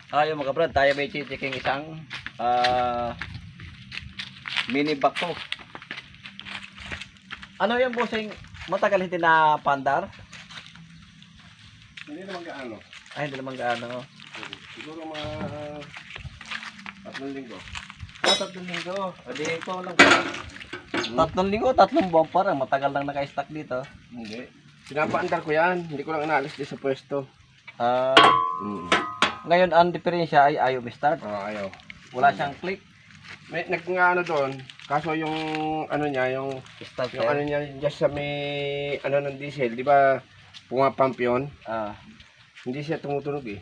Ayun mga brad, tayo may checking isang mini backhoe. Ano yung bossing matagal hindi na pandar? Hindi naman gaano. Ay, hindi naman gaano. Siguro mga 3 linggo. 3 linggo. O di ito lang. 3 linggo, 3 buwan pa rin. Matagal lang naka-stack dito. Hindi. Pinapaandar ko yan. Hindi ko lang inaalis din sa pwesto. Ngayon, ang diferensya ay ayaw start. Ayaw. Wala siyang click. May nag-ano doon. Kaso yung ano niya, yung Starter. ano niya, just sa may ano ng diesel, di ba pumapump yun? Hindi siya tumutunog eh.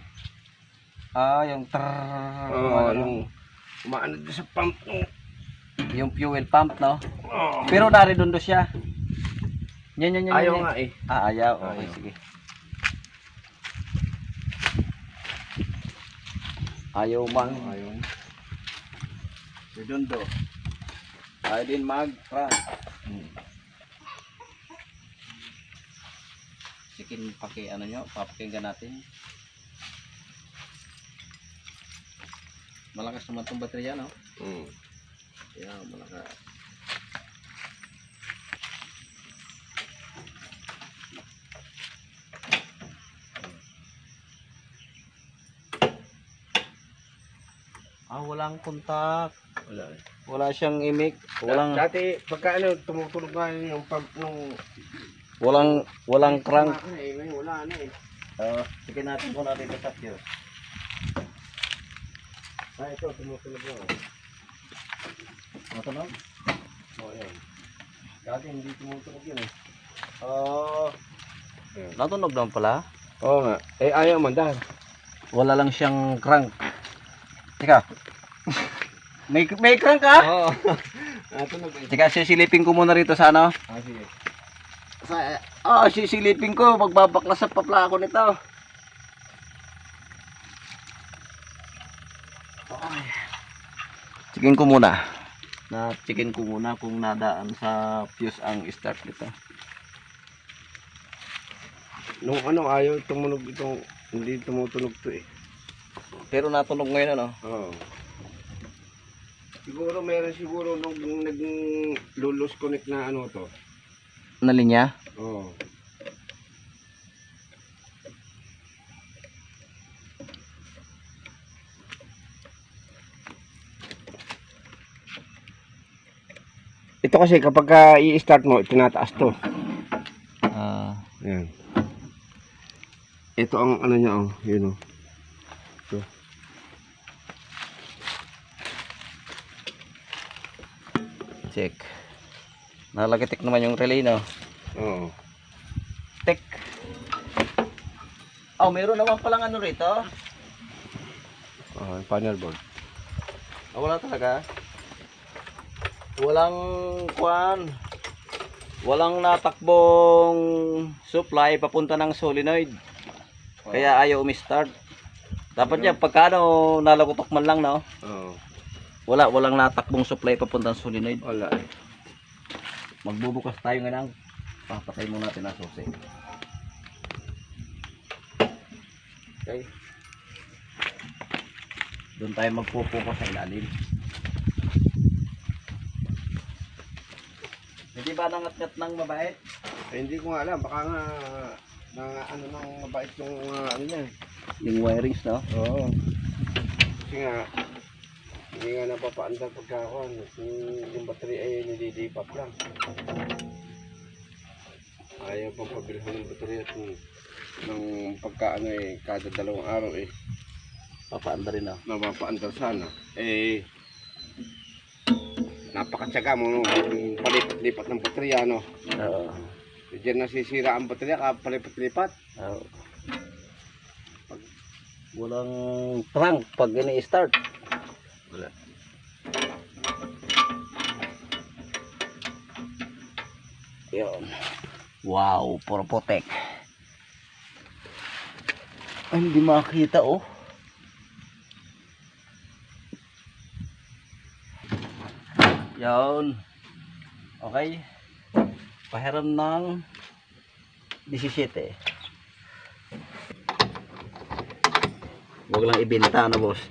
Yung trrrr. Oo, yung umaano doon sa pump. Yung fuel pump, no? Oh. Pero naridundo siya. Yan. Ayaw nga eh. Ayaw. Okay, Ayaw. sige. Ayaw mang. Ayaw. Redundo. Ayaw din mag-crank. Sige, ano nyo, papakinggan natin. Malakas naman itong baterya, no? Yan, malakas. Walang kontak. Wala eh. Wala siyang imik. Walang Dati pagka ano, tumutunog nga yung pump nung walang crank. Ngayon wala na eh. Sige natin kung natin ito sa fuse. Ito, tumutunog na. Matunog? Yan. Dati hindi tumutunog yun eh. Natunog naman pala. Oo nga. Ayaw mandar. Wala lang siyang crank. Teka. may crank ka? Oo. Tunog eh. Teka, sisilipin ko muna rito sa ano. Sige. Sisilipin ko. Magbabaklas sa papla ako nito. Checkin ko muna. Checkin ko muna kung nadaan sa fuse ang start nito. Nung ano, ayaw tumunog itong, hindi tumutunog to eh. Pero natunog ngayon ano? Oo. Siguro meron nung nag-lulus connect na ano to. Na linya? Oo. Ito kasi kapag i-start mo, tinataas to. Ayan. Ito ang ano niya, oh, yun oh. Ito. Check. Nalagitik naman yung relay, no? Oo. Tek. Meron naman palang ano rito. Panel board. Wala talaga. Walang kwan. Walang natakbong supply papunta ng solenoid. Kaya ayaw umi-start. Dapat yan, pagka ano, nalagotok man lang, no? Oo. Walang natakbong supply papunta ng solenoid. Wala. Magbubukas tayo ngayon. Papatay muna natin ang susi. Okay. Doon tayo magpupuko sa ilalim. Hindi ba nangat-ngat ng mabait? Hindi ko nga alam, baka nga ano nang mabait yung ano niya. Yung wirings, no? Oo. Kasi nga, hindi nga napapaandar pagkakuan. Yung battery ay nililipat lang. Ayaw pang pabilhan ng battery at ng pagkaano eh, kada 2 araw eh. Papaanda rin, no? Napapaandar sana. Napakatsaga mo nung palipat-lipat ng baterya, no? Oo. Diyan nasisira ang baterya, kapalipat-lipat. Oo. Walang trunk pag ini-start. Wala. Yun. Wow, puro potek. Ay, hindi makita, oh. Yun. Okay. Pahiram ng 17. Huwag lang ibenta, ano boss?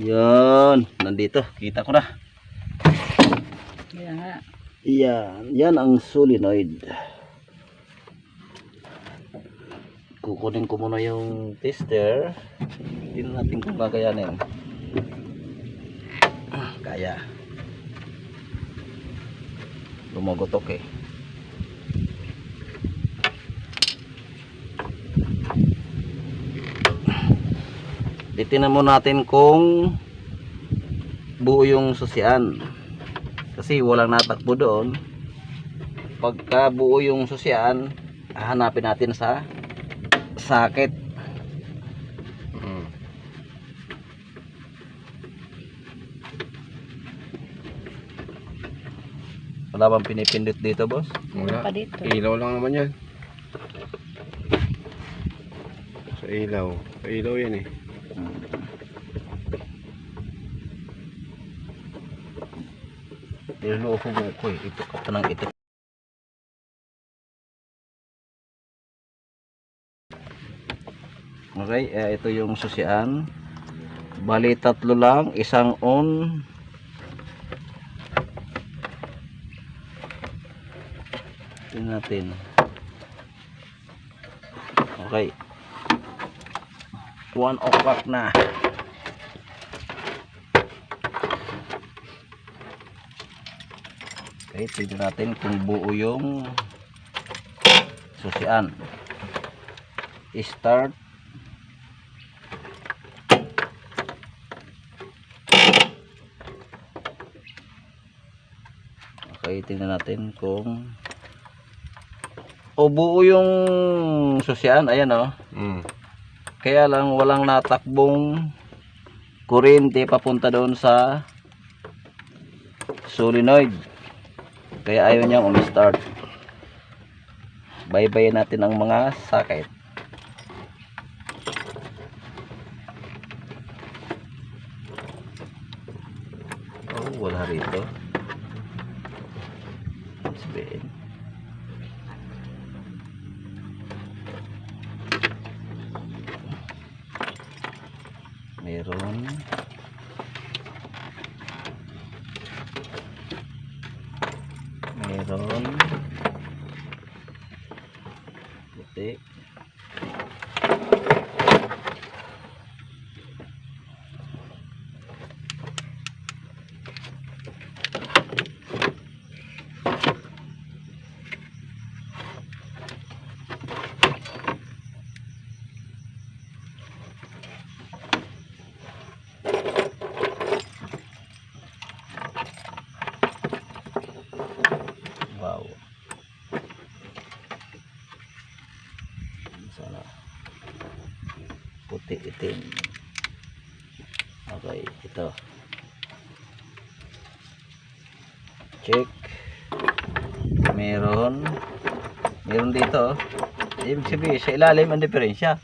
Yan, nandito. Kita ko na. Kaya nga. Yan ang solenoid. Kukunin ko muna yung tester. Tingnan natin kung kakayanin. Kaya. Lumagotok eh. Titingnan mo natin kung buo yung susian. Kasi walang natakbo doon. Pagka buo yung susian, hahanapin natin sa socket. Wala bang pinipindot dito, boss? Wala. Pa dito. Ilaw lang naman yan. Sa ilaw. Sa ilaw yan eh. Niloloko mo ko eh. Ito ka pa ng ito. Okay, ito yung susian. Bali tatlo lang, isang on. Tingnan natin. Okay. 1 o'clock na. Okay, tingnan natin kung buo yung susian. Start. Okay, tingnan natin kung buo yung susian. Ayan o. Kaya lang walang natakbong kuryente papunta doon sa solenoid. Kaya ayaw niyang umistart. Baybayin natin ang mga socket. Oh, wala rito. Sabihin. Meron. Meron. Puti. Wow. Sana puti itim. Okay, ito. Check. Meron dito. Ibig sabihin sa ilalim ang diferensya.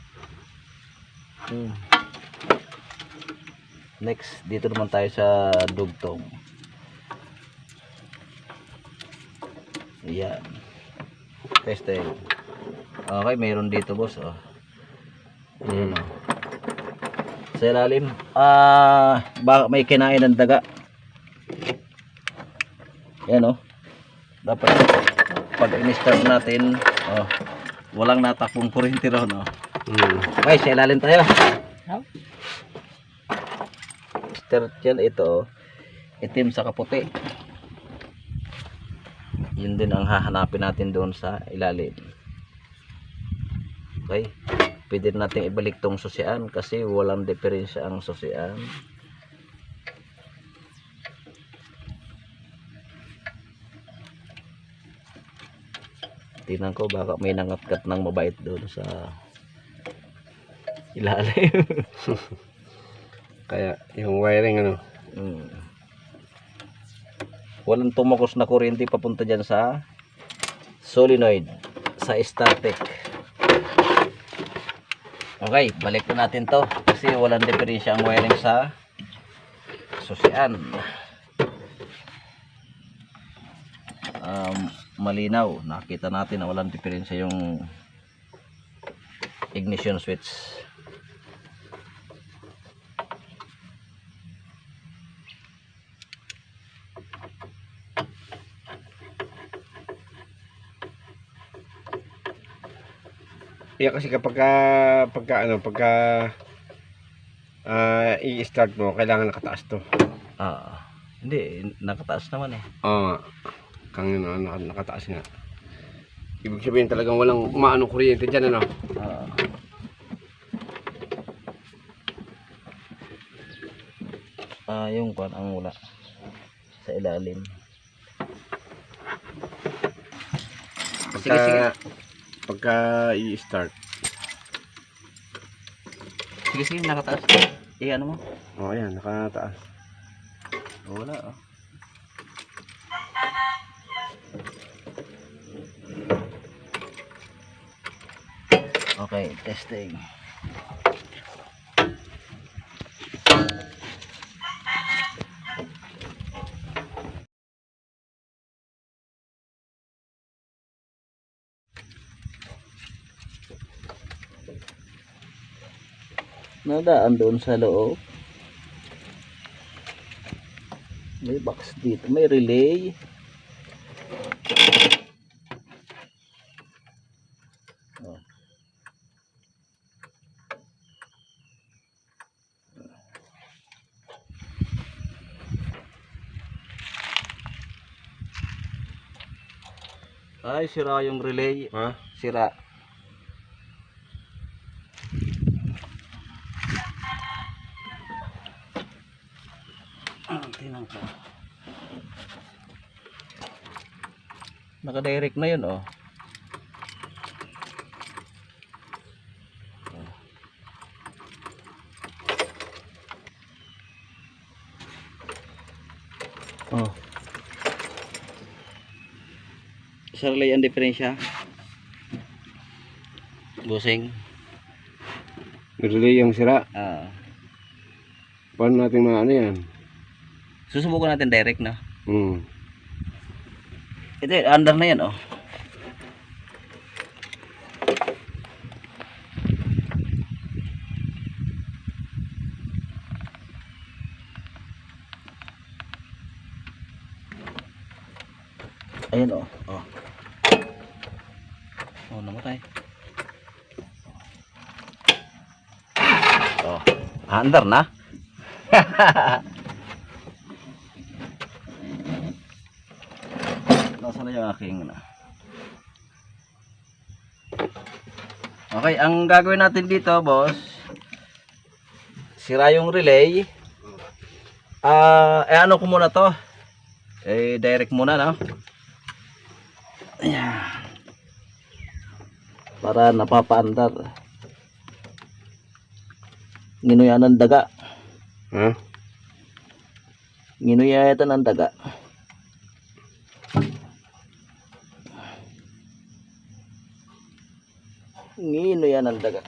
Next, dito naman tayo sa dugtong. Yan. Testing. Okay, meron dito, boss. Oh. Ayan, oh. Sa ilalim, baka may kinain ng daga. Yan, oh. Dapat pag in-start natin, walang natakbong kuryente ron, oh. Okay, sa ilalim tayo. Start yan, ito, oh. Itim sa kaputi. Yun din ang hahanapin natin doon sa ilalim. Okay, pwede natin ibalik tong susian kasi walang diferensya ang susian. Tingnan ko baka may nangatkat ng mabait doon sa ilalim. Kaya yung wiring ano. Walang tumakos na kuryente papunta dyan sa solenoid, sa static. Okay, balik na natin to kasi walang diferensya ang wiring sa susian. Malinaw, nakita natin na walang diferensya yung ignition switch. Yeah, kasi pagka i-start mo, kailangan nakataas to. Hindi, nakataas naman eh. Oo. Nakataas nga. Ibig sabihin talagang walang umaanong kuryente dyan, ano? Yung kwan ang wala sa ilalim. Sige. Pagka i-start. Sige, nakataas. Ano mo? Oh, ayan, nakataas. Wala. Okay, testing. Nadaan doon sa loob. May box dito, may relay. Ay, sira yung relay. Ha? Sira. Tingnan ko. Naka-direct na yun, oh. Oh. Sa relay ang diferensya. Busing. Relay yung sira. Paano natin maano yan? Susubukan natin direct na. Ito, under na yan, oh. Ayan, oh. Oh, namatay. Oh, under na. Nasaan na yung aking Okay, ang gagawin natin dito, boss, sira yung relay. Ano ko muna to, direct muna, no? Ayan, para napapaandar. Nginuya ng daga. Ha? Nginuya ito ng daga. Nginuya ng daga.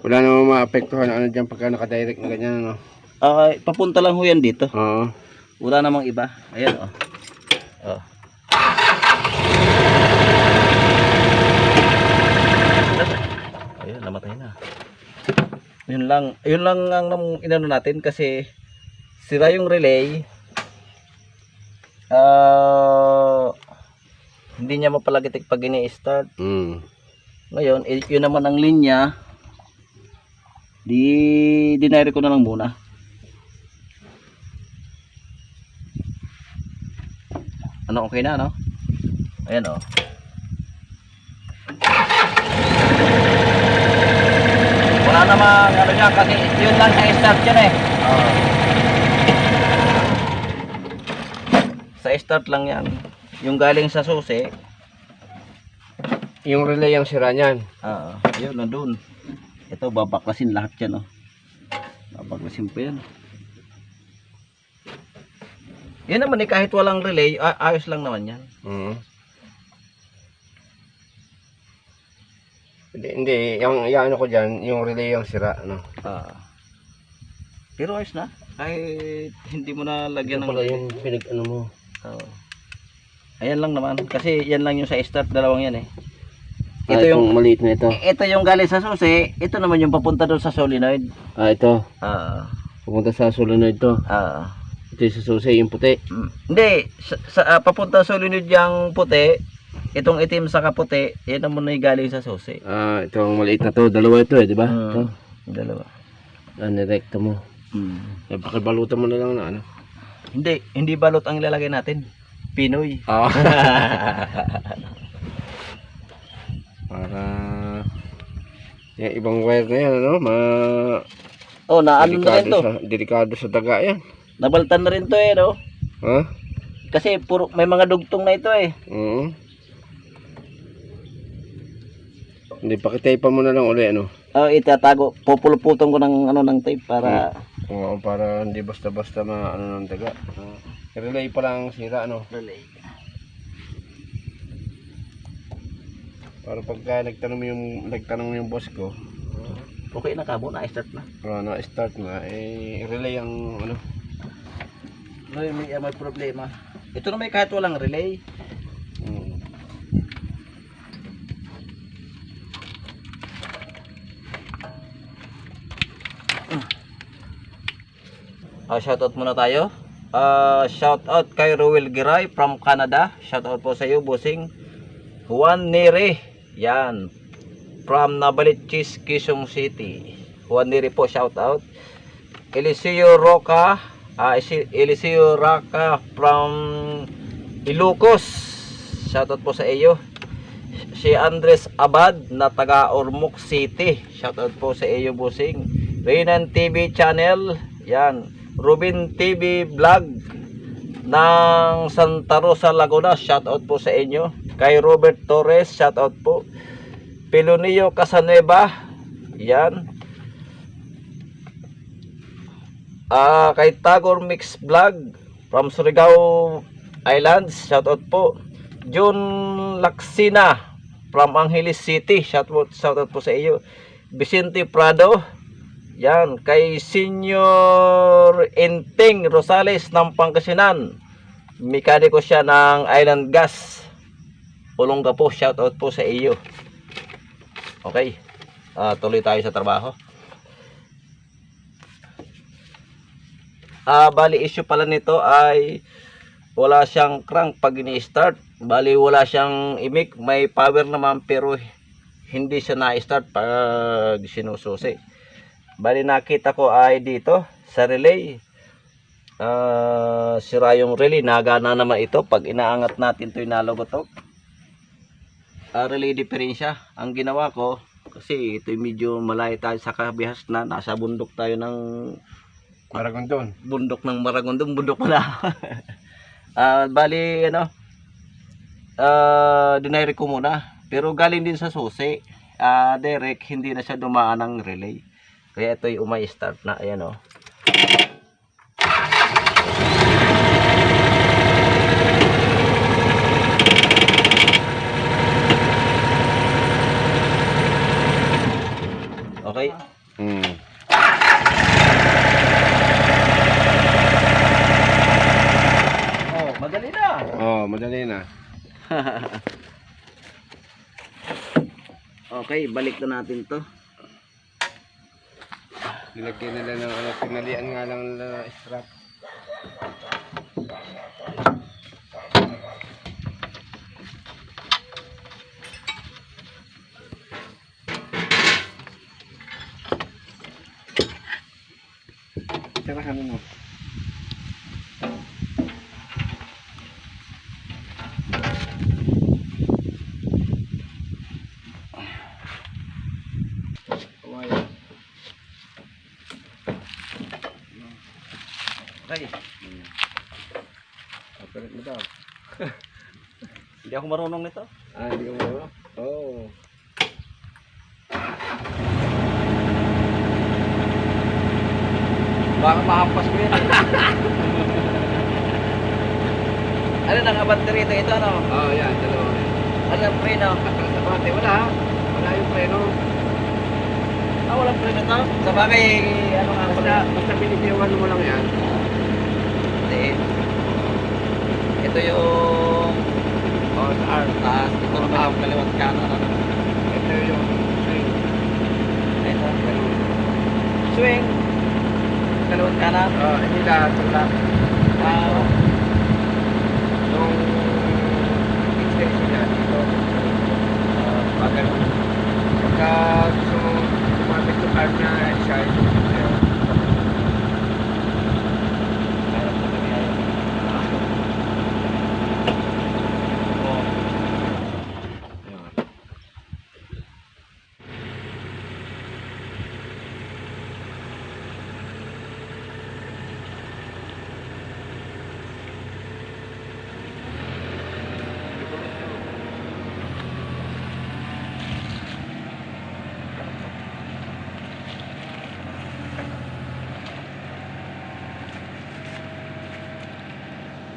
Wala namang maapektuhan ano dyan pagka nakadirect na ganyan, ano? Papunta lang ho yan dito. Oo. Wala namang iba. Ayan, oh. Ayan, namatay na. Yun lang ang inano natin kasi sira yung relay. Hindi niya mapalagitik pag ini-start. Ngayon, yun naman ang linya. Dinire ko na lang muna. Ano, okay na, no? Ayan, oh. Wala namang ano dyan kasi yun lang sa start yan, eh. Sa start lang yan. Yung galing sa susi, Yung relay ang sira niyan. yun, nandun. Ito, babaklasin lahat yan, oh. Babaklasin pa yan. Yan naman eh, kahit walang relay, ayos lang naman yan. Hindi, yung ano ko diyan, yung relay ang sira, ano. Pero ayos na. Kahit hindi mo na lagyan Ito ng pala yung pinag-ano mo. Ayan lang naman. Kasi yan lang yung sa start, dalawang yan eh. Ito Ito yung maliit na ito. ito yung galing sa susi, ito naman yung papunta doon sa solenoid. Ito. Pumunta Pumunta sa solenoid to. Ito yung sa susi, yung puti. Hindi, papunta sa solenoid yung puti, itong itim sa kaputi, yan naman yung galing sa susi. Ito ang maliit na to. Dalawa ito eh, di ba? Ito. Dalawa. Nirekta mo. Pakibalutan mo na lang na ano. Hindi balot ang ilalagay natin. Pinoy. Para yung ibang wire na yan, ano, Naano na rin to. Delikado sa daga yan. Nabaltan na rin to eh, no? Ha? Kasi puro may mga dugtong na ito eh. Hindi, pakitaypa mo na lang uli, ano. Itatago. Pupuluputong ko ng ng tape para Oo, para hindi basta-basta ano ng daga. Relay pa lang sira, ano. relay. Para pagka nagtanong mo yung boss ko, Okay na kabo, na-start na. na-start na, relay ang ano. May problema. Ito na may kahit walang relay. Shoutout muna tayo. Shoutout kay Ruel Giray from Canada. Shoutout po sa iyo, bossing. Juan Neri. Yan. From Navaliches, Quezon City. Juan Neri po, shoutout. Eliseo Roca. Eliseo Roca from Ilocos. Shoutout po sa iyo. Si Andres Abad na taga Ormoc City. Shoutout po sa iyo, bossing. Reynan TV channel. Yan. Rubin TV vlog ng Santa Rosa, Laguna. Shoutout po sa inyo. Kay Robert Torres, shoutout po. Pilonio Casanueva. Yan. Kay Tagor Mix Vlog from Surigao Islands, shoutout po. June Laksina from Angeles City, shoutout po sa iyo. Vicente Prado. Yan, kay Senior Enting Rosales ng Pangasinan. Mekaniko siya ng Island Gas. Olongapo, shoutout po sa iyo. Okay. Tuloy tayo sa trabaho. Bali issue pala nito ay wala siyang crank pag ini-start. Bali wala siyang imik, may power naman pero hindi siya na-start pag sinususi. Bali nakita ko ay dito sa relay. Sira yung relay, nagana naman ito pag inaangat natin 'to inalogotok. Relay diferensya. Ang ginawa ko kasi ito medyo malayo tayo sa kabihas na, nasa bundok tayo ng Maragondon. Bundok ng Maragondon, bundok pala. Bali dinire ko muna. Pero galing din sa susi. Direct hindi na siya dumaan ng relay. Kaya ito yung umay-start na. Ayan o. Okay? Madali na. Madali na. Okay, balik na natin to. Nilagyan nila ng ano, tinalian nga lang na strap. Sarahan mo. patay. Operate mo daw. Hindi ako marunong nito. Hindi mo. Oo. Baka mahampas ko yan. Ano nang battery ito ano? Yan, dalawa. Ano ang preno? Atras sa bate, wala. Wala yung preno. Walang preno to? Sa bagay, ano nga pala? Basta binitiwan mo lang yan. Hindi. Ito yung Sa arm. taas. Ito naman yung kaliwat kanan. Ano? Ito yung swing. Ito. Swing. Kaliwat kanan. Hindi lahat. Wala. Nung extension niya dito. Pagano. Pagka gusto mo kumapit yung arm na side. Mayroon po kami ayaw.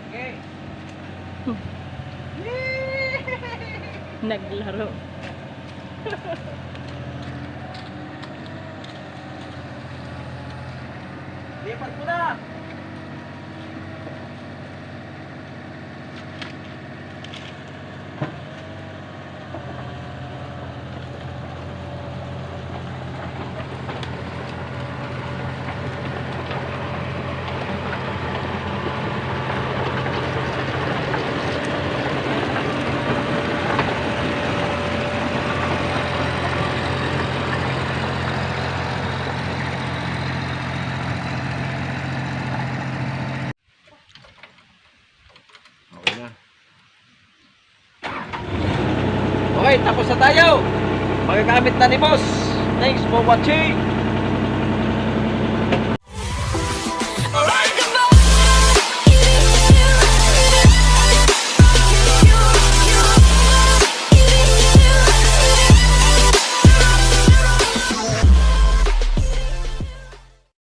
Okay. Naglaro. Lipat mo na! Okay na. Okay, tapos na tayo. Magagamit na ni boss. Thanks for watching.